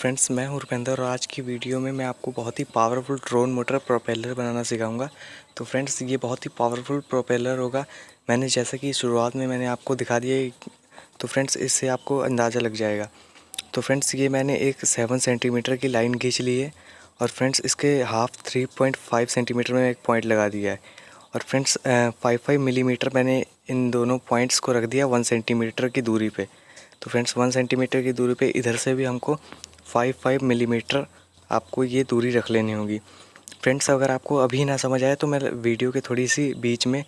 Friends, मैं हूँ रुपेंद्र और आज की वीडियो में मैं आपको बहुत ही पावरफुल ड्रोन मोटर प्रोपेलर बनाना सिखाऊंगा। तो फ्रेंड्स, ये बहुत ही पावरफुल प्रोपेलर होगा। मैंने जैसा कि शुरुआत में मैंने आपको दिखा दिया, तो फ्रेंड्स इससे आपको अंदाज़ा लग जाएगा। तो फ्रेंड्स, ये मैंने एक 7 सेंटीमीटर की लाइन खींच ली है और फ्रेंड्स इसके हाफ 3.5 सेंटीमीटर में एक पॉइंट लगा दिया है। और फ्रेंड्स 5 मिलीमीटर मैंने इन दोनों पॉइंट्स को रख दिया 1 सेंटीमीटर की दूरी पे। तो फ्रेंड्स 1 सेंटीमीटर की दूरी पे इधर से भी हमको 5 मिलीमीटर आपको ये दूरी रख लेनी होगी। फ्रेंड्स, अगर आपको अभी ना समझ आए तो मैं वीडियो के थोड़ी सी बीच में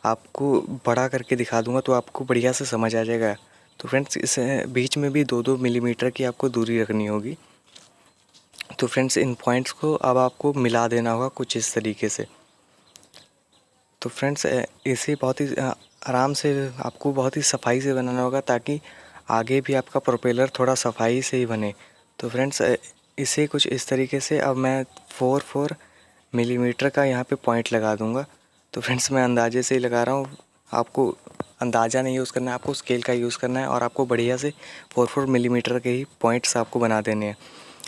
आपको बड़ा करके दिखा दूंगा, तो आपको बढ़िया से समझ आ जाएगा। तो फ्रेंड्स, इस बीच में भी 2-2 मिलीमीटर की आपको दूरी रखनी होगी। तो फ्रेंड्स, इन पॉइंट्स को अब आपको मिला देना होगा कुछ इस तरीके से। तो फ्रेंड्स, इसे बहुत ही आराम से आपको बहुत ही सफाई से बनाना होगा ताकि आगे भी आपका प्रोपेलर थोड़ा सफाई से ही बने। तो फ्रेंड्स, इसे कुछ इस तरीके से अब मैं 4 मिलीमीटर का यहाँ पे पॉइंट लगा दूँगा। तो फ्रेंड्स, मैं अंदाजे से ही लगा रहा हूँ, आपको अंदाज़ा नहीं यूज़ करना है, आपको स्केल का यूज़ करना है और आपको बढ़िया से 4 मिलीमीटर के ही पॉइंट्स आपको बना देने हैं।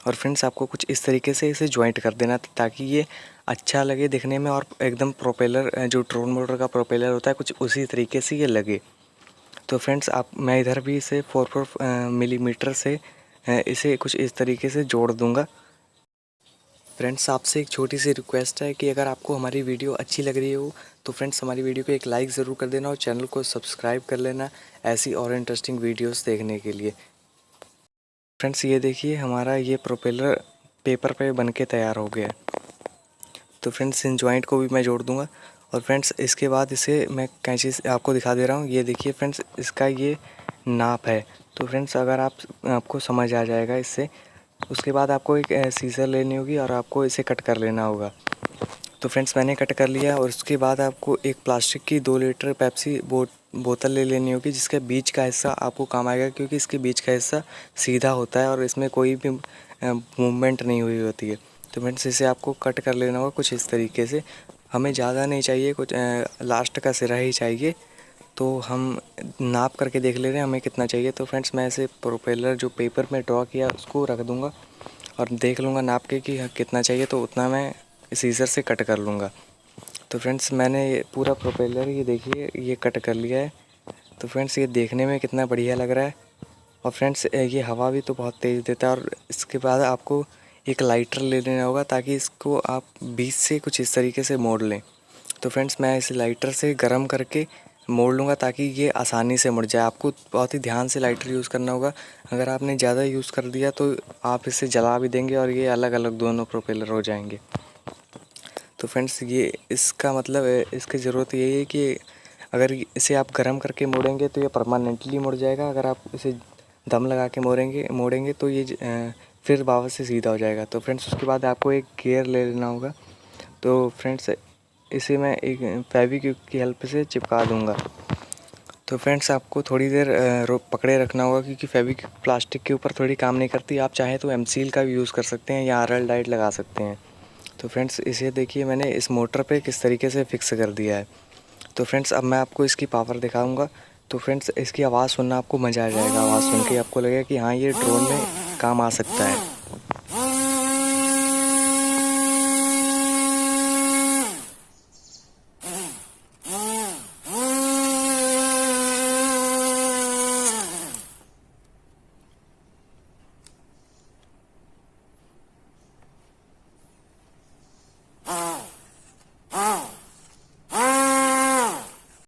और फ्रेंड्स, आपको कुछ इस तरीके से इसे जॉइंट कर देना ताकि ये अच्छा लगे दिखने में और एकदम प्रोपेलर जो ड्रोन मोटर का प्रोपेलर होता है कुछ उसी तरीके से ये लगे। तो फ्रेंड्स, मैं इधर भी इसे 4 मिलीमीटर से इसे कुछ इस तरीके से जोड़ दूंगा। फ्रेंड्स, आपसे एक छोटी सी रिक्वेस्ट है कि अगर आपको हमारी वीडियो अच्छी लग रही हो तो फ्रेंड्स हमारी वीडियो को एक लाइक ज़रूर कर देना और चैनल को सब्सक्राइब कर लेना ऐसी और इंटरेस्टिंग वीडियोस देखने के लिए। फ्रेंड्स, ये देखिए हमारा ये प्रोपेलर पेपर पे बन के तैयार हो गया है। तो फ्रेंड्स, इन जॉइंट को भी मैं जोड़ दूंगा और फ्रेंड्स इसके बाद इसे मैं कैंची से आपको दिखा दे रहा हूँ। ये देखिए फ्रेंड्स, इसका ये नाप है। तो फ्रेंड्स, अगर आपको समझ आ जाएगा इससे, उसके बाद आपको एक सीज़र लेनी होगी और आपको इसे कट कर लेना होगा। तो फ्रेंड्स, मैंने कट कर लिया और उसके बाद आपको एक प्लास्टिक की 2 लीटर पेप्सी बोतल ले लेनी होगी जिसके बीच का हिस्सा आपको काम आएगा, क्योंकि इसके बीच का हिस्सा सीधा होता है और इसमें कोई भी मूवमेंट नहीं हुई होती है। तो फ्रेंड्स, इसे आपको कट कर लेना होगा कुछ इस तरीके से। हमें ज़्यादा नहीं चाहिए, कुछ लास्ट का सिरा ही चाहिए। तो हम नाप करके देख ले रहे हैं हमें कितना चाहिए। तो फ्रेंड्स, मैं ऐसे प्रोपेलर जो पेपर में ड्रॉ किया उसको रख दूँगा और देख लूँगा नाप के कि कितना चाहिए, तो उतना मैं सीज़र से कट कर लूँगा। तो फ्रेंड्स, मैंने ये पूरा प्रोपेलर ये देखिए ये कट कर लिया है। तो फ्रेंड्स, ये देखने में कितना बढ़िया लग रहा है और फ्रेंड्स ये हवा भी तो बहुत तेज़ देता है। और इसके बाद आपको एक लाइटर ले लेना होगा ताकि इसको आप बीच से कुछ इस तरीके से मोड़ लें। तो फ्रेंड्स, मैं इस लाइटर से गर्म करके मोड़ लूँगा ताकि ये आसानी से मुड़ जाए। आपको बहुत ही ध्यान से लाइटर यूज़ करना होगा। अगर आपने ज़्यादा यूज़ कर दिया तो आप इसे जला भी देंगे और ये अलग अलग दोनों प्रोपेलर हो जाएंगे। तो फ्रेंड्स, ये इसका मतलब इसकी ज़रूरत यही है कि अगर इसे आप गर्म करके मोड़ेंगे तो ये परमानेंटली मुड़ जाएगा। अगर आप इसे दम लगा के मोड़ेंगे तो ये फिर वापस से सीधा हो जाएगा। तो फ्रेंड्स, उसके बाद आपको एक गियर ले लेना होगा। तो फ्रेंड्स, इसे मैं एक फेविक्विक की हेल्प से चिपका दूंगा। तो फ्रेंड्स, आपको थोड़ी देर पकड़े रखना होगा क्योंकि फेविक्विक प्लास्टिक के ऊपर थोड़ी काम नहीं करती। आप चाहें तो एमसील का भी यूज़ कर सकते हैं या आरएल डाइट लगा सकते हैं। तो फ्रेंड्स, इसे देखिए मैंने इस मोटर पे किस तरीके से फिक्स कर दिया है। तो फ्रेंड्स, अब मैं आपको इसकी पावर दिखाऊंगा। तो फ्रेंड्स, इसकी आवाज़ सुनना आपको मज़ा आ जाएगा। आवाज़ सुन के आपको लगेगा कि हाँ, ये ड्रोन में काम आ सकता है।